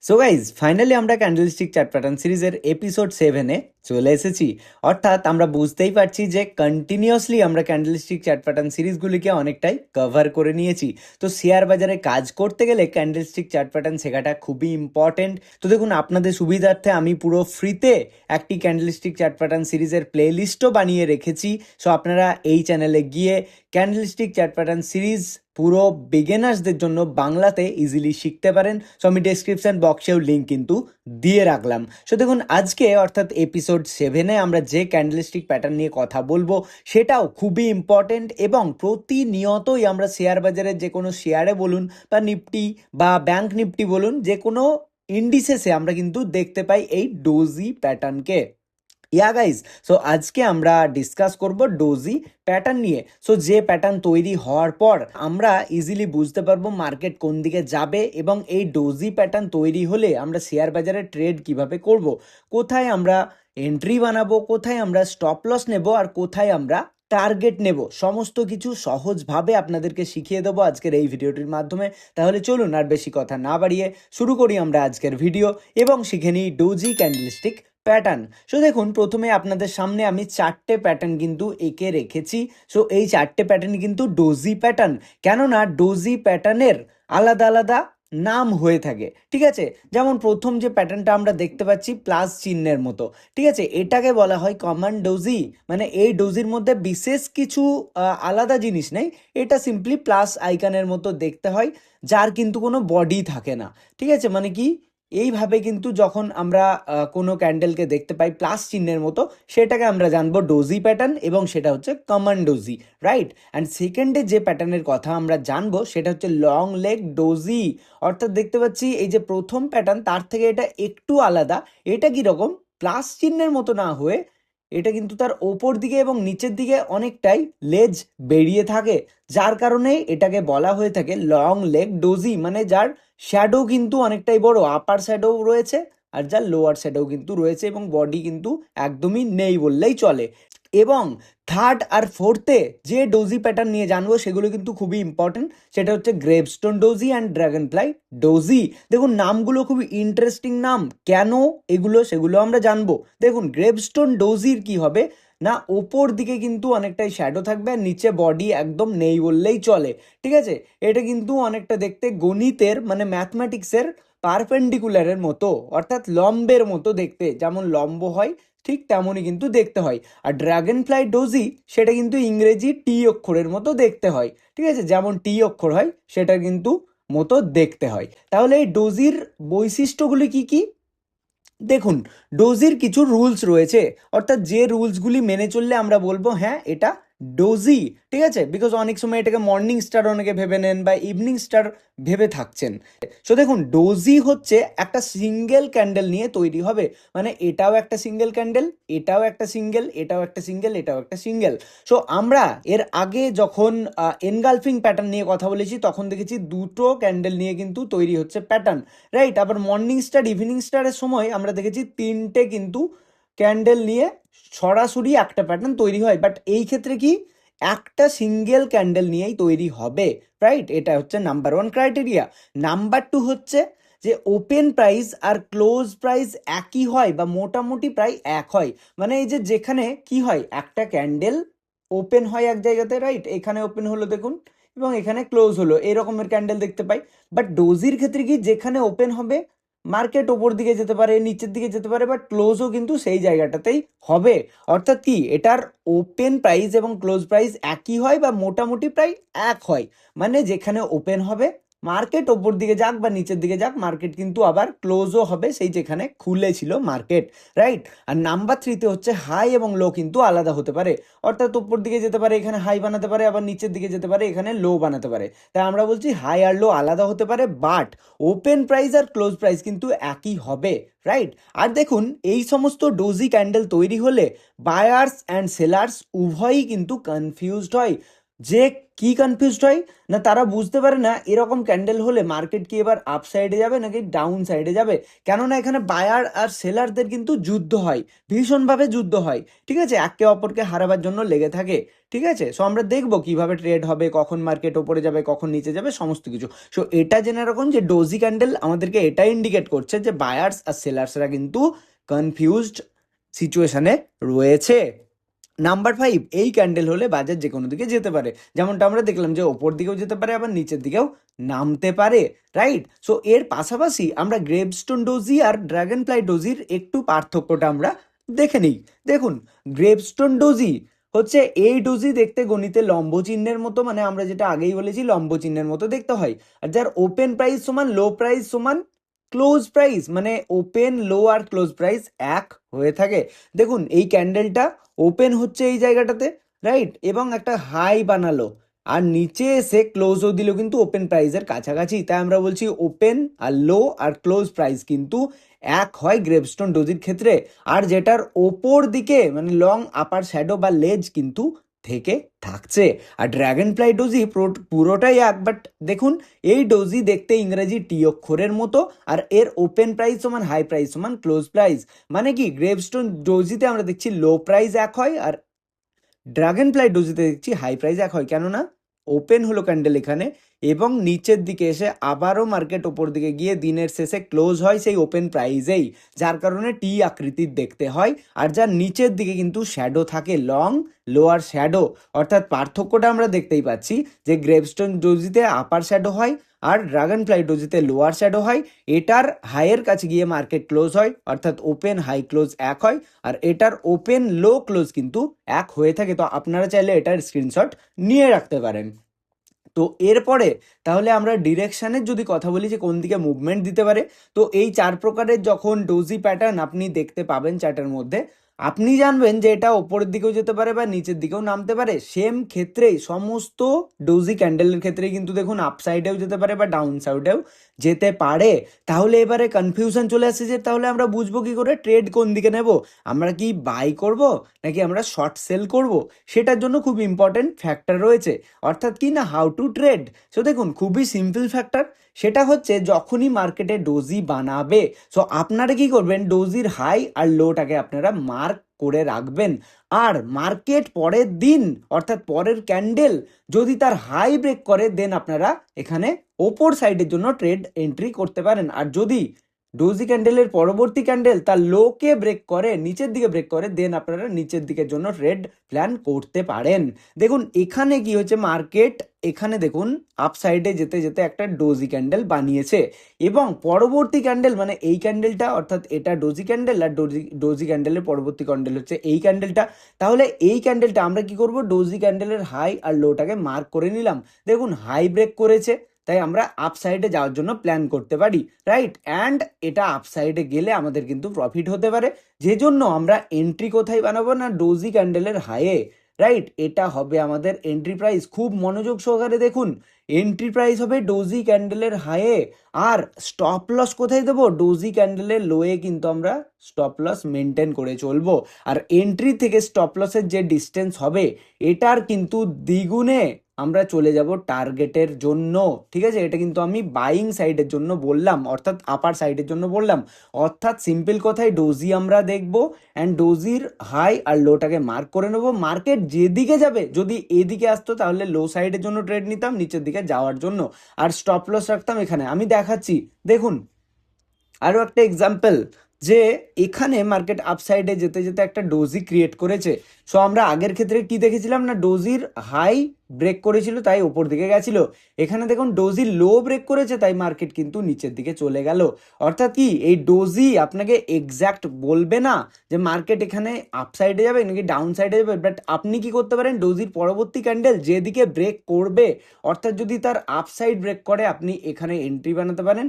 So guys finally আমরা candlestick chart pattern সিরিজের episode 7-এ চলে এসেছি। অর্থাৎ আমরা বুঝতেই পারছি যে কন্টিনিউয়াসলি আমরা ক্যান্ডেলস্টিক চার্ট প্যাটার্ন সিরিজগুলিকে অনেকটাই কভার করে নিয়েছি। তো শেয়ার বাজারে কাজ করতে গেলে ক্যান্ডেলস্টিক চার্ট প্যাটার্ন শেখাটা খুবই ইম্পর্টেন্ট। তো দেখুন, আপনাদের সুবিধার্থে আমি পুরো ফ্রিতে একটি ক্যান্ডেলস্টিক চার্ট প্যাটার্ন সিরিজের প্লে লিস্টও বানিয়ে রেখেছি। সো আপনারা এই চ্যানেলে গিয়ে ক্যান্ডেলস্টিক চার্ট প্যাটার্ন সিরিজ পুরো বিগিনার্সদের জন্য বাংলাতে ইজিলি শিখতে পারেন। সো আমি ডেসক্রিপশন বক্সেও লিঙ্ক কিন্তু দিয়ে রাখলাম। সো দেখুন, আজকে অর্থাৎ এপিসোড 7-এ আমরা যে ক্যান্ডেলস্টিক প্যাটার্ন নিয়ে কথা বলবো সেটাও খুবই ইম্পর্টেন্ট, এবং প্রতিনিয়তই আমরা শেয়ার বাজারের যে কোনো শেয়ারে বলুন বা নিফটি বা ব্যাংক নিফটি বলুন, যে কোনো ইন্ডিসেসে আমরা কিন্তু দেখতে পাই এই ডোজি প্যাটার্নকে। গাইজ, সো আজকে আমরা ডিসকাস করব ডোজি প্যাটার্ন নিয়ে। সো যে প্যাটার্ন তৈরি হওয়ার পর আমরা ইজিলি বুঝতে পারবো মার্কেট কোন দিকে যাবে, এবং এই ডোজি প্যাটার্ন তৈরি হলে আমরা শেয়ার বাজারে ট্রেড কিভাবে করব, কোথায় আমরা এন্ট্রি বানাবো, কোথায় আমরা স্টপ লস নেব, আর কোথায় আমরা টার্গেট নেব, সমস্ত কিছু সহজভাবে আপনাদেরকে শিখিয়ে দেবো আজকের এই ভিডিওটির মাধ্যমে। তাহলে চলুন আর বেশি কথা না বাড়িয়ে শুরু করি আমরা আজকের ভিডিও এবং শিখে নিই ডোজি ক্যান্ডেলস্টিক প্যাটার্ন। সো দেখুন, প্রথমে আপনাদের সামনে আমি 4টে প্যাটার্ন কিন্তু এঁকে রেখেছি। সো এই 4টে প্যাটার্ন কিন্তু ডোজি প্যাটার্ন, কেননা ডোজি প্যাটার্নের আলাদা আলাদা নাম হয়ে থাকে, ঠিক আছে। যেমন প্রথম যে প্যাটার্নটা আমরা দেখতে পাচ্ছি প্লাস চিহ্নের মতো, ঠিক আছে, এটাকে বলা হয় কমন ডোজি। মানে এই ডোজির মধ্যে বিশেষ কিছু আলাদা জিনিস নেই, এটা সিম্পলি প্লাস আইকনের মতো দেখতে হয়, যার কিন্তু কোনো বডি থাকে না, ঠিক আছে। মানে কি, এইভাবে কিন্তু যখন আমরা কোনো ক্যান্ডেলকে দেখতে পাই প্লাস চিহ্নের মতো, সেটাকে আমরা জানবো ডোজি প্যাটার্ন, এবং সেটা হচ্ছে কমন ডোজি, রাইট। অ্যান্ড সেকেন্ডে যে প্যাটার্নের কথা আমরা জানবো সেটা হচ্ছে লং লেগ ডোজি। অর্থাৎ দেখতে পাচ্ছি এই যে প্রথম প্যাটার্ন, তার থেকে এটা একটু আলাদা। এটা কীরকম, প্লাস চিহ্নের মতো না হয়ে এটা কিন্তু তার ওপর দিকে এবং নিচের দিকে অনেকটাই লেজ বেরিয়ে থাকে, যার কারণে এটাকে বলা হয়ে থাকে লং লেগ ডোজি। মানে যার শ্যাডো কিন্তু অনেকটাই বড়, আপার শ্যাডো রয়েছে আর যার লোয়ার শ্যাডো কিন্তু রয়েছে, এবং বডি কিন্তু একদমই নেই বললেই চলে। এবং থার্ড আর ফোর্থে যে ডোজি প্যাটার্ন নিয়ে জানবো সেগুলো কিন্তু খুবই ইম্পর্টেন্ট, সেটা হচ্ছে gravestone doji and dragonfly doji. দেখুন, নামগুলো খুবই ইন্টারেস্টিং নাম, কেন এগুলো সেগুলো আমরা জানবো। দেখুন, গ্রেভস্টোন ডোজির কি হবে না, ওপর দিকে কিন্তু অনেকটাই শ্যাডো থাকবে আর নিচে বডি একদম নেই বললেই চলে, ঠিক আছে। এটা কিন্তু অনেকটা দেখতে গণিতের মানে ম্যাথমেটিক্সের পারপেন্ডিকুলারের মতো, অর্থাৎ লম্বের মতো দেখতে, যেমন লম্ব হয় ঠিক তেমনই কিন্তু দেখতে হয়। আর ড্রাগন ফ্লাই ডোজি সেটা কিন্তু ইংরেজি টি অক্ষরের মতো দেখতে হয়, ঠিক আছে, যেমন টি অক্ষর হয় সেটা কিন্তু মতো দেখতে হয়। তাহলে এই ডোজির বৈশিষ্ট্যগুলি কি কি? দেখুন, ডোজির কিছু রুলস রয়েছে, অর্থাৎ যে রুলসগুলি মেনে চললে আমরা বলবো হ্যাঁ এটা ডোজি, ঠিক আছে। বিকজ অনেক সময় এটাকে মর্নিং স্টার অনেকে ভেবে নেন বা ইভিনিং স্টার ভেবে থাকছেন। সো দেখুন, ডোজি হচ্ছে একটা সিঙ্গেল ক্যান্ডেল নিয়ে তৈরি হবে। মানে এটাও একটা সিঙ্গেল ক্যান্ডেল, এটাও একটা সিঙ্গেল, এটাও একটা সিঙ্গেল, এটাও একটা সিঙ্গেল। সো আমরা এর আগে যখন এনগালফিং প্যাটার্ন নিয়ে কথা বলেছি তখন দেখেছি দুটো ক্যান্ডেল নিয়ে কিন্তু তৈরি হচ্ছে প্যাটার্ন, রাইট। আবার মর্নিং স্টার ইভিনিং স্টারের সময় আমরা দেখেছি তিনটে কিন্তু ক্যান্ডেল নিয়ে সরাসরি একটা প্যাটার্ন তৈরি হয়। বাট এই ক্ষেত্রে কি, একটা সিঙ্গেল ক্যান্ডেল নিয়েই তৈরি হবে, রাইট। এটা হচ্ছে নাম্বার 1 ক্রাইটেরিয়া। নাম্বার 2 হচ্ছে যে ওপেন প্রাইস আর ক্লোজ প্রাইস একই হয় বা মোটামুটি প্রায় এক হয়। মানে এই যে যেখানে কি হয়, একটা ক্যান্ডেল ওপেন হয় এক জায়গাতে, রাইট, এখানে ওপেন হলো দেখুন, এবং এখানে ক্লোজ হলো, এরকমের ক্যান্ডেল দেখতে পাই। বাট ডোজির ক্ষেত্রে কি, যেখানে ওপেন হবে মার্কেট ওপর দিকে যেতে পারে, নিচের দিকে যেতে পারে, বাট ক্লোজও কিন্তু সেই জায়গাটাতেই হবে। অর্থাৎ কি, এটার ওপেন প্রাইস এবং ক্লোজ প্রাইস একই হয় বা মোটামুটি প্রায় এক হয়। মানে যেখানে ওপেন হবে মার্কেট ওপর দিকে যাক বা নিচের দিকে যাক, মার্কেট কিন্তু আবার ক্লোজও হবে সেই যেখানে খুলেছিল মার্কেট, রাইট। আর নাম্বার 3তে হচ্ছে হাই এবং লো কিন্তু আলাদা হতে পারে। অর্থাৎ ওপর দিকে যেতে পারে, এখানে হাই বানাতে পারে, আবার নিচের দিকে যেতে পারে, এখানে লো বানাতে পারে। তাই আমরা বলছি হাই আর লো আলাদা হতে পারে, বাট ওপেন প্রাইস আর ক্লোজ প্রাইস কিন্তু একই হবে, রাইট। আর দেখুন, এই সমস্ত ডোজি ক্যান্ডেল তৈরি হলে বায়ার্স অ্যান্ড সেলার্স উভয়ই কিন্তু কনফিউজড হয়। যে কি কনফিউজড হয় না, তারা বুঝতে পারে না এরকম ক্যান্ডেল হলে মার্কেট কি এবার আপ সাইডে যাবে নাকি ডাউন সাইডে যাবে। কেননা এখানে বায়ার আর সেলারদের কিন্তু যুদ্ধ হয়, ভীষণভাবে যুদ্ধ হয়, ঠিক আছে, একে অপরকে হারাবার জন্য লেগে থাকে। ঠিক আছে, সো আমরা দেখবো কিভাবে ট্রেড হবে, কখন মার্কেট ওপরে যাবে, কখন নিচে যাবে, সমস্ত কিছু। সো এটা জেনে রাখুন যে ডোজি ক্যান্ডেল আমাদেরকে এটা ইন্ডিকেট করছে যে বায়ার্স আর সেলার্সরা কিন্তু কনফিউজড সিচুয়েশনে রয়েছে। নাম্বার 5, এই ক্যান্ডেল হলে বাজার যে কোনো দিকে যেতে পারে, যেমনটা আমরা দেখলাম যে ওপর দিকেও যেতে পারে আবার নিচের দিকেও নামতে পারে, রাইট। সো এর পাশাপাশি আমরা গ্রেভস্টোন ডোজি আর ড্রাগন ফ্লাই ডোজির একটু পার্থক্যটা আমরা দেখে নিই। দেখুন, গ্রেভস্টোন ডোজি হচ্ছে এই ডোজি দেখতে গণিতে লম্ব চিহ্নের মতো, মানে আমরা যেটা আগেই বলেছি লম্ব চিহ্নের মতো দেখতে হয়, আর যার ওপেন প্রাইস সমান লো প্রাইস সমান ক্লোজ প্রাইস, মানে ওপেন লো আর ক্লোজ প্রাইস এক হয়ে থাকে। দেখুন এই ক্যান্ডেলটা ওপেন হচ্ছে এই জায়গাটাতে, রাইট, এবং একটা হাই বানালো, আর নিচে এসে ক্লোজও দিল কিন্তু ওপেন প্রাইসের কাছাকাছি, তাই আমরা বলছি ওপেন আর লো আর ক্লোজ প্রাইস কিন্তু এক হয় গ্রেভস্টোন ডোজির ক্ষেত্রে। আর যেটার ওপর দিকে মানে লং আপার শ্যাডো বা লেজ কিন্তু থেকে থাকছে। আর ড্র্যাগন ফ্লাই ডোজি পুরোটাই এক, বাট দেখুন এই ডোজি দেখতে ইংরেজি টি অক্ষরের মতো, আর এর ওপেন প্রাইস সমান হাই প্রাইস সমান ক্লোজ প্রাইস। মানে কি গ্রেভস্টোন ডোজিতে আমরা দেখছি লো প্রাইস এক হয়, আর ড্রাগন ফ্লাই ডোজিতে দেখছি হাই প্রাইস এক হয়। কেননা ওপেন হলো ক্যান্ডেল এখানে, এবং নিচের দিকে এসে আবারও মার্কেট ওপর দিকে গিয়ে দিনের শেষে ক্লোজ হয় সেই ওপেন প্রাইজেই, যার কারণে টি আকৃতির দেখতে হয়। আর যার নিচের দিকে কিন্তু শ্যাডো থাকে, লং লোয়ার শ্যাডো, অর্থাৎ পার্থক্যটা আমরা দেখতেই পাচ্ছি যে গ্রেভস্টোন ডোজিতে আপার শ্যাডো হয় আর ড্রাগন ফ্লাই ডোজিতে লোয়ার শ্যাডো হয়। এটার হাইয়ের কাছে গিয়ে মার্কেট ক্লোজ হয়, অর্থাৎ ওপেন হাই ক্লোজ এক হয়, আর এটার ওপেন লো ক্লোজ কিন্তু এক হয়ে থাকে। তো আপনারা চাইলে এটার স্ক্রিনশট নিয়ে রাখতে পারেন। তো এরপরে তাহলে আমরা ডিরেকশনের যদি কথা বলি যে কোন দিকে মুভমেন্ট দিতে পারে, তো এই 4 প্রকারের যখন ডোজি প্যাটার্ন আপনি দেখতে পাবেন চার্টের মধ্যে, আপনি জানবেন যে এটা ওপরের দিকেও যেতে পারে বা নিচের দিকেও নামতে পারে। সেম ক্ষেত্রেই সমস্ত ডোজি ক্যান্ডেলের ক্ষেত্রেই কিন্তু দেখুন আপ সাইডেও যেতে পারে বা ডাউন সাইডেও যেতে পারে। তাহলে এবারে কনফিউশন চলে আসছে যে তাহলে আমরা বুঝবো কি করে ট্রেড কোন দিকে নেব, আমরা কি বাই করব নাকি আমরা শর্ট সেল করব, সেটার জন্য খুব ইম্পর্টেন্ট ফ্যাক্টর রয়েছে, অর্থাৎ কি না হাউ টু ট্রেড। সো দেখুন খুবই সিম্পল ফ্যাক্টর, সেটা হচ্ছে যখনই মার্কেটে ডোজি বানাবে, সো আপনারা কি করবেন, ডোজির হাই আর লোটাকে আপনারা মার্ক করে রাখবেন। আর মার্কেট পরের দিন অর্থাৎ পরের ক্যান্ডেল যদি তার হাই ব্রেক করে, দেন আপনারা এখানে ওপর সাইডের জন্য ট্রেড এন্ট্রি করতে পারেন। আর যদি ডোজি ক্যান্ডেলের পরবর্তী ক্যান্ডেল তার লোকে ব্রেক করে, নিচের দিকে ব্রেক করে, দেন আপনারা নিচের দিকের জন্য ট্রেড প্ল্যান করতে পারেন। দেখুন এখানে কি হচ্ছে, মার্কেট এখানে দেখুন আপ সাইডে যেতে যেতে একটা ডোজি ক্যান্ডেল বানিয়েছে, এবং পরবর্তী ক্যান্ডেল মানে এই ক্যান্ডেলটা, অর্থাৎ এটা ডোজি ক্যান্ডেল, আর ডোজি ক্যান্ডেলের পরবর্তী ক্যান্ডেল হচ্ছে এই ক্যান্ডেলটা। তাহলে এই ক্যান্ডেলটা আমরা কি করব, ডোজি ক্যান্ডেলের হাই আর লোটাকে মার্ক করে নিলাম। দেখুন হাই ব্রেক করেছে, তাই আমরা আপ সাইডে যাওয়ার জন্য প্ল্যান করতে পারি, রাইট। অ্যান্ড এটা আপ সাইডে গেলে আমাদের কিন্তু প্রফিট হতে পারে, যে জন্য আমরা এন্ট্রি কোথায় বানাবো না ডোজি ক্যান্ডেলের হাইয়ে, রাইট। এটা হবে আমাদের এন্ট্রি প্রাইস, খুব মনোযোগ সহকারে দেখুন, এন্ট্রি প্রাইস হবে ডোজি ক্যান্ডেলের হাইয়ে। আর স্টপ লস কোথায় দেবো, ডোজি ক্যান্ডেলের লোয়ে কিন্তু আমরা স্টপ লস মেনটেন করে চলবো। আর এন্ট্রি থেকে স্টপ লসের যে ডিস্টেন্স হবে এটার কিন্তু দ্বিগুণে আমরা চলে যাব টার্গেটের জন্য, ঠিক আছে। এটা কিন্তু আমি বাইং সাইডের জন্য বললাম, অর্থাৎ আপার সাইডের জন্য বললাম। অর্থাৎ সিম্পল কথায় ডোজি আমরা দেখব, অ্যান্ড ডোজির হাই আর লোটাকে মার্ক করে নেব। মার্কেট যেদিকে যাবে, যদি এদিকে আসতো তাহলে লো সাইডের জন্য ট্রেড নিতাম নিচের দিকে যাওয়ার জন্য, আর স্টপ লস রাখতাম এখানে। আমি দেখাচ্ছি, দেখুন আরও একটা এক্সাম্পল, যে এখানে মার্কেট আপসাইডে যেতে যেতে একটা ডোজি ক্রিয়েট করেছে। সো আমরা আগের ক্ষেত্রে কি দেখেছিলাম না, ডোজির হাই ব্রেক করেছিল তাই ওপর দিকে গেছিল। এখানে দেখুন ডোজি লো ব্রেক করেছে তাই মার্কেট কিন্তু নিচের দিকে চলে গেল। অর্থাৎ কি এই ডোজি আপনাকে এক্স্যাক্ট বলবে না যে মার্কেট এখানে আপসাইডে যাবে নাকি ডাউন সাইডে যাবে, বাট আপনি কি করতে পারেন, ডোজির পরবর্তী ক্যান্ডেল যেদিকে ব্রেক করবে, অর্থাৎ যদি তার আপসাইড ব্রেক করে আপনি এখানে এন্ট্রি বানাতে পারেন,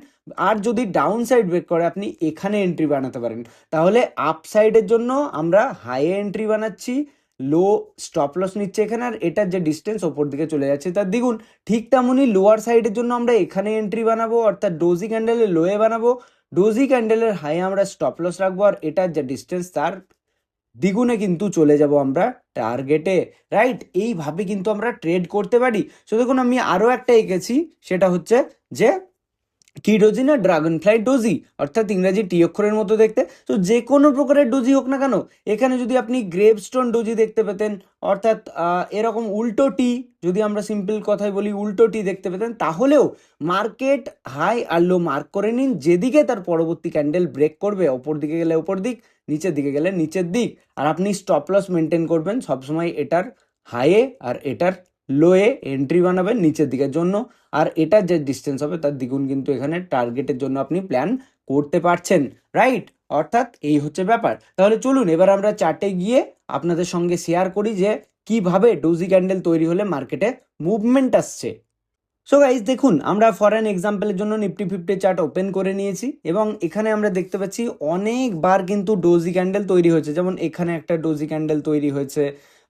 আর যদি ডাউন সাইড ব্রেক করে আপনি এখানে এন্ট্রি বানাতে পারেন। তাহলে আপ সাইডের জন্য আমরা হাই এন্ট্রি বানাচ্ছি, লো স্টপ লস নিচ্ছে এখানে, আর এটার যে ডিস্টেন্স ওপর দিকে চলে যাচ্ছে তার দ্বিগুণ। ঠিক তেমনই লোয়ার সাইডের জন্য আমরা এখানে এন্ট্রি বানাবো, অর্থাৎ ডোজি ক্যান্ডেলের লোয়ে বানাবো, ডোজি ক্যান্ডেলের হাই আমরা স্টপ লস রাখবো, আর এটার যে ডিস্টেন্স তার দ্বিগুণে কিন্তু চলে যাব আমরা টার্গেটে, রাইট? এইভাবে কিন্তু আমরা ট্রেড করতে পারি। সো দেখুন আমি আরও একটা এঁকেছি, সেটা হচ্ছে যে কি ডোজি না ড্রাগন ফ্লাই ডোজি, অর্থাৎ ইংরাজি টি অক্ষরের মতো দেখতে। তো যে কোনো প্রকারের ডোজি হোক না কেন, এখানে যদি আপনি গ্রেভস্টোন ডোজি দেখতে পেতেন, অর্থাৎ এরকম উল্টো টি, যদি আমরা সিম্পল কথায় বলি উল্টো টি দেখতে পেতেন, তাহলেও মার্কেট হাই আর লো মার্ক করে নিন, যেদিকে তার পরবর্তী ক্যান্ডেল ব্রেক করবে, ওপর দিকে গেলে ওপর দিক, নিচের দিকে গেলে নিচের দিক। আর আপনি স্টপ লস মেনটেন করবেন সবসময় এটার হাইয়ে আর এটার লোয়ে এন্ট্রি বানাবেন নিচের দিকের জন্য, আর এটার যে ডিস্টেন্স হবে তার দ্বিগুণ কিন্তু এখানে টার্গেটের জন্য আপনি প্ল্যান করতে পারছেন, রাইট? অর্থাৎ এই হচ্ছে ব্যাপার। তাহলে চলুন এবার আমরা চার্টে গিয়ে আপনাদের সঙ্গে শেয়ার করি যে কিভাবে ডোজি ক্যান্ডেল তৈরি হলে মার্কেটে মুভমেন্ট আসছে। সো গাইজ দেখুন, আমরা ফর অ্যান এক্সাম্পলের জন্য নিফটি 50 চার্ট ওপেন করে নিয়েছি এবং এখানে আমরা দেখতে পাচ্ছি অনেকবার কিন্তু ডোজি ক্যান্ডেল তৈরি হয়েছে। যেমন এখানে একটা ডোজি ক্যান্ডেল তৈরি হয়েছে,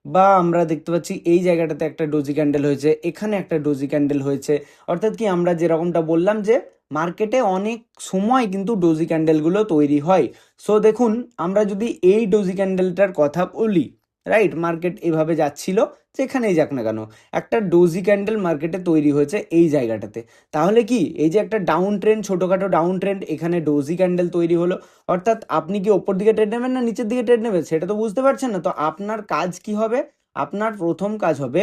বা আমরা দেখতে পাচ্ছি এই জায়গাটাতে একটা ডোজি ক্যান্ডেল হয়েছে, এখানে একটা ডোজি ক্যান্ডেল হয়েছে। অর্থাৎ কি, আমরা যেরকমটা বললাম যে মার্কেটে অনেক সময় কিন্তু ডোজি ক্যান্ডেলগুলো তৈরি হয়। সো দেখুন, আমরা যদি এই ডোজি ক্যান্ডেলটার কথা বলি, রাইট, মার্কেট এভাবে যাচ্ছিল, যেখানেই যাক না কেন একটা ডোজি ক্যান্ডেল মার্কেটে তৈরি হয়েছে এই জায়গাটাতে। তাহলে কি, এই যে একটা ডাউন ট্রেন্ড, ছোটোখাটো ডাউন ট্রেন্ড, এখানে ডোজি ক্যান্ডেল তৈরি হলো। অর্থাৎ আপনি কি ওপর দিকে ট্রেড নেবেন না নিচের দিকে ট্রেড নেবেন সেটা তো বুঝতে পারছেন না। তো আপনার কাজ কি হবে? আপনার প্রথম কাজ হবে,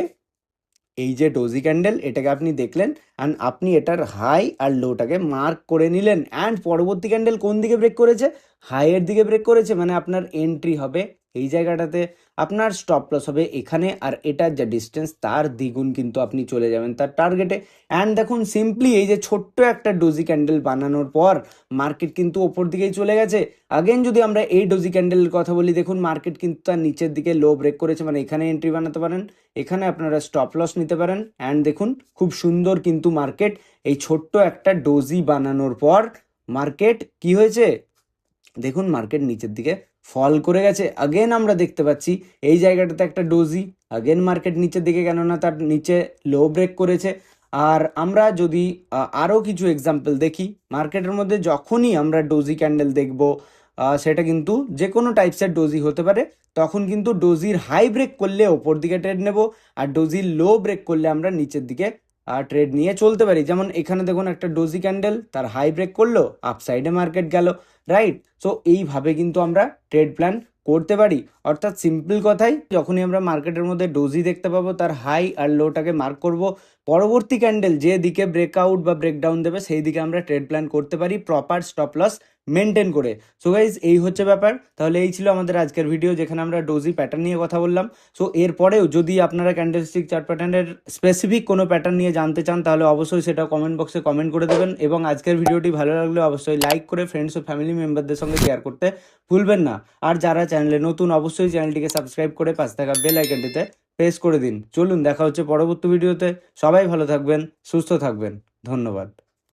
এই যে ডোজি ক্যান্ডেল, এটাকে আপনি দেখলেন অ্যান্ড আপনি এটার হাই আর লোটাকে মার্ক করে নিলেন, অ্যান্ড পরবর্তী ক্যান্ডেল কোন দিকে ব্রেক করেছে? হাইয়ের দিকে ব্রেক করেছে, মানে আপনার এন্ট্রি হবে এই জায়গাটাতে, আপনার স্টপ লস হবে এখানে, আর এটার যে ডিস্টেন্স তার দ্বিগুণ কিন্তু আপনি চলে যাবেন তার টার্গেটে। অ্যান্ড দেখুন সিম্পলি এই যে ছোট্ট একটা ডোজি ক্যান্ডেল বানানোর পর মার্কেট কিন্তু ওপর দিকেই চলে গেছে। আগেন যদি আমরা এই ডোজি ক্যান্ডেলের কথা বলি, দেখুন মার্কেট কিন্তু তার নিচের দিকে লো ব্রেক করেছে, মানে এখানে এন্ট্রি বানাতে পারেন, এখানে আপনারা স্টপ লস নিতে পারেন। অ্যান্ড দেখুন খুব সুন্দর কিন্তু মার্কেট এই ছোট্ট একটা ডোজি বানানোর পর মার্কেট কি হয়েছে, দেখুন মার্কেট নিচের দিকে ফল করে গেছে। আগেন আমরা দেখতে পাচ্ছি এই জায়গাটাতে একটা ডোজি, আগেন মার্কেট নিচের দিকে, কেননা তার নিচে লো ব্রেক করেছে। আর আমরা যদি আরও কিছু এক্সাম্পল দেখি, মার্কেটের মধ্যে যখনই আমরা ডোজি ক্যান্ডেল দেখব, সেটা কিন্তু যে কোনো টাইপসের ডোজি হতে পারে, তখন কিন্তু ডোজির হাই ব্রেক করলে ওপর দিকে ট্রেড নেব, আর ডোজির লো ব্রেক করলে আমরা নিচের দিকে ট্রেড নিয়ে চলতে পারি। যেমন এখানে দেখুন একটা ডোজি ক্যান্ডেল, তার হাই ব্রেক করলো, আপসাইডে মার্কেট গেল, রাইট? সো এইভাবে কিন্তু আমরা ট্রেড প্ল্যান করতে পারি। অর্থাৎ সিম্পল কথাই, যখনই আমরা মার্কেটের মধ্যে ডোজি দেখতে পাবো, তার হাই আর লোটাকে মার্ক করব, পরবর্তী ক্যান্ডেল যে দিকে ব্রেকআউট বা ব্রেকডাউন দেবে সেই দিকে আমরা ট্রেড প্ল্যান করতে পারি প্রপার স্টপ লস মেনটেন করে। সো গাইজ এই হচ্ছে ব্যাপার। তাহলে এই ছিল আমাদের আজকের ভিডিও, যেখানে আমরা ডোজি প্যাটার্ন নিয়ে কথা বললাম। সো এরপরেও যদি আপনারা ক্যান্ডেলস্টিক চার্ট প্যাটার্নের স্পেসিফিক কোনো প্যাটার্ন নিয়ে জানতে চান, তাহলে অবশ্যই সেটা কমেন্ট বক্সে কমেন্ট করে দেবেন, এবং আজকের ভিডিওটি ভালো লাগলে অবশ্যই লাইক করে ফ্রেন্ডস ও ফ্যামিলি মেম্বারদের সঙ্গে শেয়ার করতে ভুলবেন না। আর যারা চ্যানেলে নতুন, অবশ্যই চ্যানেলটিকে সাবস্ক্রাইব করে পাশে থাকা বেল আইকনটিতে প্রেস করে দিন। চলুন দেখা হচ্ছে পরবর্তী ভিডিওতে। সবাই ভালো থাকবেন, সুস্থ থাকবেন, ধন্যবাদ।